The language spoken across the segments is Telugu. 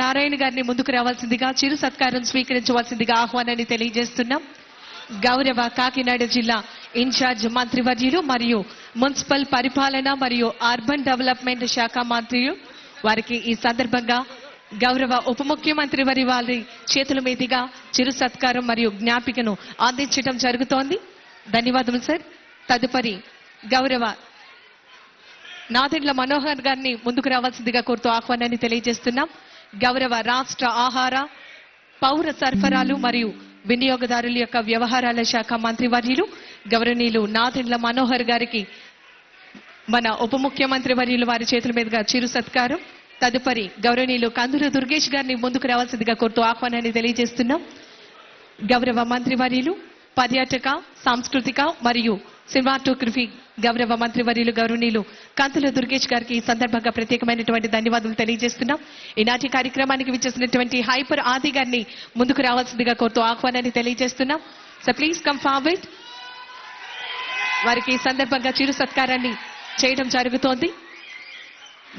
నారాయణ గారిని ముందుకు రావాల్సిందిగా చిరు సత్కారం స్వీకరించవలసిందిగా ఆహ్వానాన్ని తెలియజేస్తున్నాం. గౌరవ కాకినాడ జిల్లా ఇన్ఛార్జ్ మంత్రివర్యులు మరియు మున్సిపల్ పరిపాలన మరియు అర్బన్ డెవలప్మెంట్ శాఖ మంత్రులు వారికి ఈ సందర్భంగా గౌరవ ఉప ముఖ్యమంత్రి వారి చేతుల మీదుగా చిరు సత్కారం మరియు జ్ఞాపికను అందించడం జరుగుతోంది. ధన్యవాదములు సార్. తదుపరి గౌరవ నాదెండ్ల మనోహర్ గారిని ముందుకు రావాల్సిందిగా కోరుతూ ఆహ్వానాన్ని తెలియజేస్తున్నాం. గౌరవ రాష్ట్ర ఆహార పౌర సరఫరాలు మరియు వినియోగదారుల యొక్క వ్యవహారాల శాఖ మంత్రివర్యులు గౌరవనీయులు నాదెండ్ల మనోహర్ గారికి మన ఉప ముఖ్యమంత్రి వర్యులు వారి చేతుల మీదుగా చిరు సత్కారం. తదుపరి గౌరవనీయులు కందుల దుర్గేష్ గారిని ముందుకు రావాల్సిందిగా కోరుతూ ఆహ్వానాన్ని తెలియజేస్తున్నాం. గౌరవ మంత్రివర్యులు పర్యాటక సాంస్కృతిక మరియు సినిమాటోగ్రఫీ గౌరవ మంత్రివర్యులు గౌరవనీయులు కందుల దుర్గేష్ గారికి ఈ సందర్భంగా ప్రత్యేకమైనటువంటి ధన్యవాదాలు తెలియజేస్తున్నాం. ఈనాటి కార్యక్రమానికి విచ్చేసినటువంటి హైపర్ ఆది గారిని ముందుకు రావాల్సిందిగా కోరుతూ ఆహ్వానాన్ని తెలియజేస్తున్నాం. So please come forward. వారికి ఈ సందర్భంగా చిరు సత్కారాన్ని చేయడం జరుగుతోంది.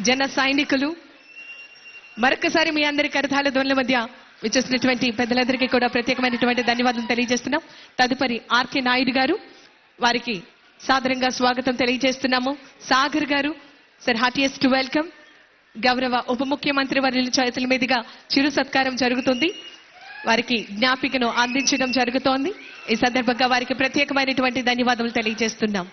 జన సైనికులు మరొకసారి మీ అందరి కరతాళ ధ్వనుల మధ్య విచ్చేసినటువంటి పెద్దలందరికీ కూడా ప్రత్యేకమైనటువంటి ధన్యవాదాలు తెలియజేస్తున్నాం. తదుపరి ఆర్కే నాయుడు గారు వారికి సాదరంగా స్వాగతం తెలియజేస్తున్నాము. సాగర్ గారు సార్ హార్టియెస్ట్ వెల్కమ్. గౌరవ ఉప ముఖ్యమంత్రి వర్యుల చేతుల మీదుగా చిరు సత్కారం జరుగుతుంది. వారికి జ్ఞాపికను అందించడం జరుగుతోంది. ఈ సందర్భంగా వారికి ప్రత్యేకమైనటువంటి ధన్యవాదాలు తెలియజేస్తున్నాం.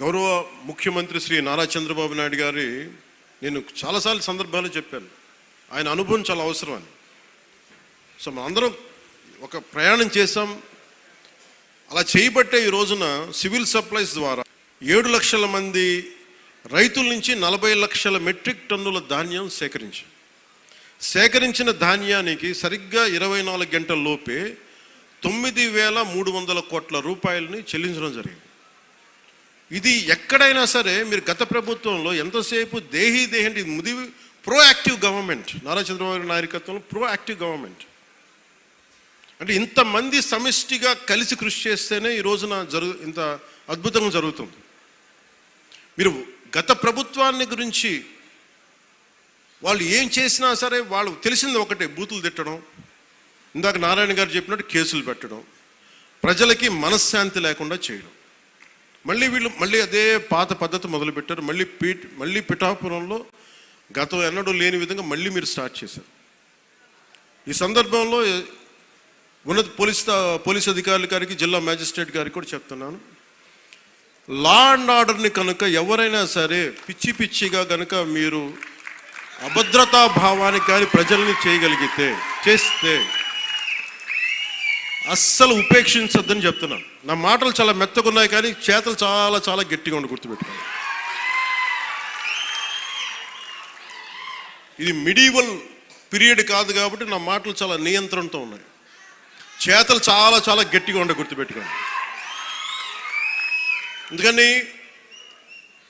గౌరవ ముఖ్యమంత్రి శ్రీ నారా చంద్రబాబు నాయుడు గారి నేను చాలాసార్లు సందర్భాలు చెప్పాను, ఆయన అనుభవం చాలా అవసరం అని. సో మనందరం ఒక ప్రయాణం చేసాం. అలా చేయబట్టే ఈ రోజున సివిల్ సప్లైస్ ద్వారా 7 లక్షల మంది రైతుల నుంచి 40 లక్షల మెట్రిక్ టన్నుల ధాన్యం సేకరించిన ధాన్యానికి సరిగ్గా 24 గంటల లోపే 9,300 కోట్ల రూపాయలని చెల్లించడం జరిగింది. ఇది ఎక్కడైనా సరే మీరు గత ప్రభుత్వంలో ఎంతసేపు దేహి అంటే ఇది ప్రోయాక్టివ్ గవర్నమెంట్, నారా చంద్రబాబు నాయకత్వంలో ప్రోయాక్టివ్ గవర్నమెంట్ అంటే ఇంతమంది సమిష్టిగా కలిసి కృషి చేస్తేనే ఈ రోజున ఇంత అద్భుతంగా జరుగుతుంది. మీరు గత ప్రభుత్వాన్ని గురించి వాళ్ళు ఏం చేసినా సరే వాళ్ళు తెలిసింది ఒకటే, బూతులు తిట్టడం, ఇందాక నారాయణ గారు చెప్పినట్టు కేసులు పెట్టడం, ప్రజలకి మనశ్శాంతి లేకుండా చేయడం. మళ్ళీ అదే పాత పద్ధతి మొదలుపెట్టారు. మళ్ళీ పిఠాపురంలో గతం ఎన్నడూ లేని విధంగా మళ్ళీ మీరు స్టార్ట్ చేశారు. ఈ సందర్భంలో ఉన్నత పోలీస్ అధికారుల గారికి, జిల్లా మ్యాజిస్ట్రేట్ గారికి కూడా చెప్తున్నాను, లా అండ్ ఆర్డర్ని కనుక ఎవరైనా సరే పిచ్చిగా కనుక మీరు అభద్రతా భావానికి కానీ ప్రజల్ని చేస్తే అస్సలు ఉపేక్షించొద్దని చెప్తున్నాను. నా మాటలు చాలా మెత్తగా ఉన్నాయి కానీ చేతలు చాలా చాలా గట్టిగా ఉండి గుర్తుపెట్టుకోండి. ఇది మిడీవల్ పీరియడ్ కాదు కాబట్టి నా మాటలు చాలా నియంత్రణతో ఉన్నాయి. చేతలు చాలా చాలా గట్టిగా ఉండి గుర్తుపెట్టుకోండి. అందుకని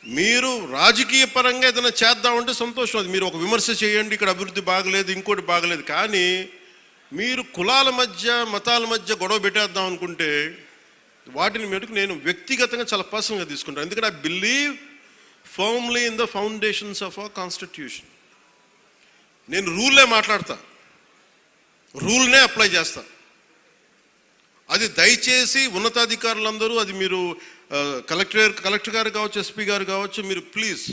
మీరు రాజకీయ పరంగా ఏదైనా చేద్దామంటే సంతోషం, అది మీరు ఒక విమర్శ చేయండి, ఇక్కడ అభివృద్ధి బాగలేదు ఇంకోటి బాగలేదు, కానీ మీరు కులాల మధ్య మతాల మధ్య గొడవ పెట్టేద్దాం అనుకుంటే వాటిని మెటుకు నేను వ్యక్తిగతంగా చాలా పర్సనల్గా తీసుకుంటాను. ఎందుకంటే I believe firmly in the foundations of our constitution. నేను రూల్లే మాట్లాడతా, రూల్నే అప్లై చేస్తా. అది దయచేసి ఉన్నతాధికారులందరూ, అది మీరు కలెక్టర్ గారు కావచ్చు, ఎస్పీ గారు కావచ్చు, మీరు ప్లీజ్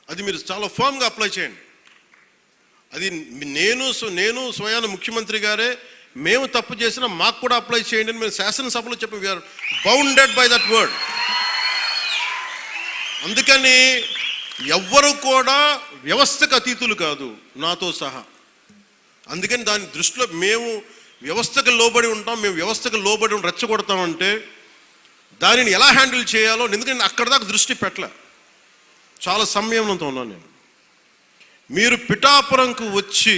అది మీరు చాలా ఫర్మ్గా అప్లై చేయండి. అది నేను స్వయాన ముఖ్యమంత్రి గారే మేము తప్పు చేసినా మాకు కూడా అప్లై చేయండి అని మేము శాసనసభలో చెప్పి we are bounded by that word. అందుకని ఎవ్వరు కూడా వ్యవస్థకు అతీతులు కాదు, నాతో సహా. అందుకని దాని దృష్టిలో మేము వ్యవస్థకు లోబడి ఉంటాం, మేము వ్యవస్థకు లోబడి రెచ్చగొడతామంటే దానిని ఎలా హ్యాండిల్ చేయాలో, ఎందుకంటే అక్కడ దాకా దృష్టి పెట్టలే, చాలా సంయమనంతో ఉన్నాను నేను. మీరు పిఠాపురంకు వచ్చి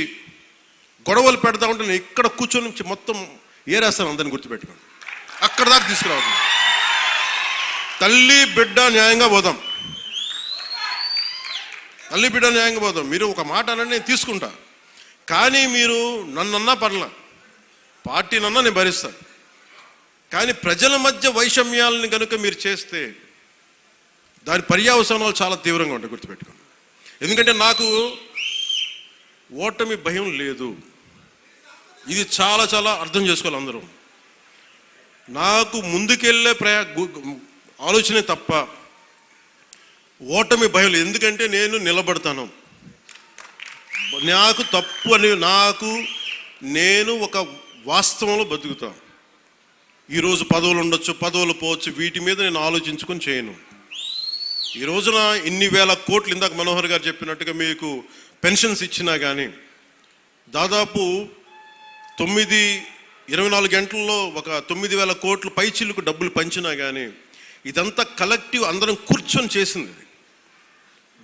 గొడవలు పెడతా ఉంటే నేను ఇక్కడ కూర్చొని మొత్తం ఏరేస్తాను, అందరిని గుర్తుపెట్టుకోండి. అక్కడ దాకా తీసుకురావద్దు. తల్లి బిడ్డ న్యాయంగా పోదాం, మీరు ఒక మాట అనండి, నేను తీసుకుంటా. కానీ మీరు నన్నన్నా పర్లా, పార్టీనన్నా నేను భరిస్తాను. కానీ ప్రజల మధ్య వైషమ్యాలను కనుక మీరు చేస్తే దాని పర్యవసానాలు చాలా తీవ్రంగా ఉంటాయి, గుర్తుపెట్టుకోండి. ఎందుకంటే నాకు ఓటమి భయం లేదు, ఇది చాలా చాలా అర్థం చేసుకోవాలి అందరూ. నాకు ముందుకెళ్ళే ఆలోచనే తప్ప ఓటమి భయం లేదు. ఎందుకంటే నేను నిలబడతాను. నాకు తప్పు అని నేను ఒక వాస్తవంలో బతుకుతాను. ఈరోజు పదవులు ఉండొచ్చు, పదవులు పోవచ్చు, వీటి మీద నేను ఆలోచించుకొని చేయను. ఈ రోజున ఇన్ని వేల కోట్లు, ఇందాక మనోహర్ గారు చెప్పినట్టుగా మీకు పెన్షన్స్ ఇచ్చినా కానీ దాదాపు 24 గంటల్లో ఒక 9,000 కోట్లు పైచిల్లుకు డబ్బులు పంచినా కానీ ఇదంతా కలెక్టివ్ అందరం కూర్చొని చేసింది.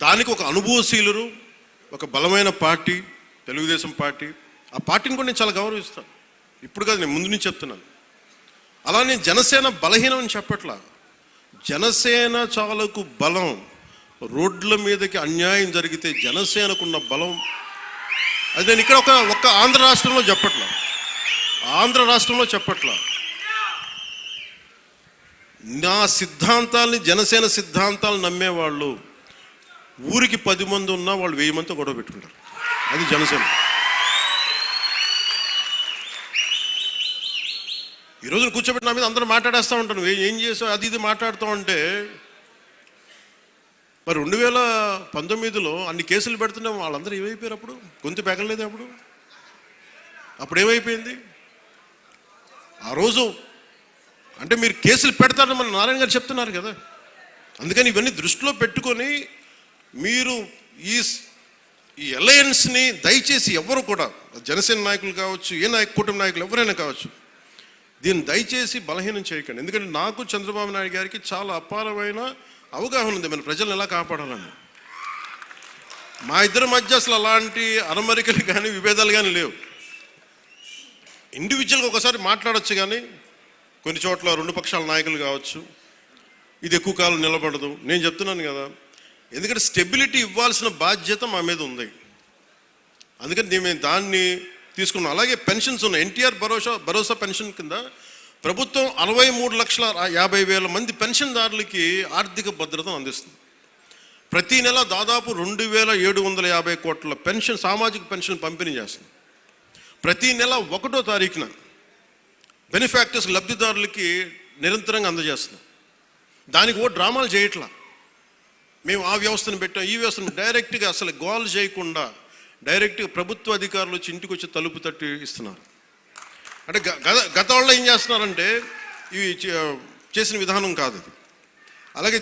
దానికి ఒక అనుభవశీలురు, ఒక బలమైన పార్టీ తెలుగుదేశం పార్టీ. ఆ పార్టీని కూడా నేను చాలా గౌరవిస్తాను. ఇప్పుడు కాదు, నేను ముందు నుంచి చెప్తున్నాను. అలా నేను జనసేన బలహీనం అని చెప్పట్లా. జనసేన చాలకు బలం, రోడ్ల మీదకి అన్యాయం జరిగితే జనసేనకున్న బలం అది నేను ఇక్కడ ఒక్క ఆంధ్ర రాష్ట్రంలో చెప్పట్లా. నా సిద్ధాంతాలని, జనసేన సిద్ధాంతాలు నమ్మేవాళ్ళు ఊరికి 10 మంది ఉన్నా వాళ్ళు 1000 మందితో గొడవ పెట్టుకుంటారు. అది జనసేన. ఈరోజు కూర్చోబెట్టి నా మీద అందరూ మాట్లాడేస్తూ ఉంటాను, ఏం చేసావు అది ఇది మాట్లాడుతూ ఉంటే, మరి 2019లో అన్ని కేసులు పెడుతున్నాం, వాళ్ళందరూ ఏమైపోయారు? అప్పుడు గొంతు పెగలలేదు. అప్పుడు ఏమైపోయింది? ఆ రోజు అంటే మీరు కేసులు పెడతారని మన నారాయణ గారు చెప్తున్నారు కదా. అందుకని ఇవన్నీ దృష్టిలో పెట్టుకొని మీరు ఈ అలయన్స్ని దయచేసి ఎవరు కూడా, జనసేన నాయకులు కావచ్చు, కూటమి నాయకులు ఎవరైనా కావచ్చు, దీన్ని దయచేసి బలహీనం చేయకండి. ఎందుకంటే నాకు చంద్రబాబు నాయుడు గారికి చాలా అపారమైన అవగాహన ఉంది మన ప్రజలను ఎలా కాపాడాలని. మా ఇద్దరి మధ్య అసలు అలాంటి అరమరికలు కానీ విభేదాలు కానీ లేవు. ఇండివిజువల్గా ఒకసారి మాట్లాడచ్చు, కానీ కొన్ని చోట్ల 2 పక్షాల నాయకులు కావచ్చు, ఇది ఎక్కువ కాలం నిలబడదు. నేను చెప్తున్నాను కదా, ఎందుకంటే స్టెబిలిటీ ఇవ్వాల్సిన బాధ్యత మా మీద ఉంది. అందుకని మేము దాన్ని తీసుకున్నాం. అలాగే పెన్షన్స్ ఉన్నాయి. ఎన్టీఆర్ భరోసా పెన్షన్ కింద ప్రభుత్వం 63,50,000 మంది పెన్షన్దారులకి ఆర్థిక భద్రతను అందిస్తుంది. ప్రతి నెల దాదాపు 2,750 కోట్ల పెన్షన్, సామాజిక పెన్షన్ పంపిణీ చేస్తుంది. ప్రతి నెల 1వ తారీఖున బెనిఫాక్టర్స్, లబ్ధిదారులకి నిరంతరంగా అందజేస్తున్నాం. దానికి డ్రామాలు చేయట్లా. మేము ఆ వ్యవస్థను పెట్టాం, ఈ వ్యవస్థను డైరెక్ట్గా అసలు గోల్ చేయకుండా డైరెక్ట్గా ప్రభుత్వ అధికారులు వచ్చి ఇంటికి వచ్చి తలుపు తట్టి ఇస్తున్నారు. అంటే గత వాళ్ళు ఏం చేస్తున్నారంటే ఇవి చేసిన విధానం కాదు అది. అలాగే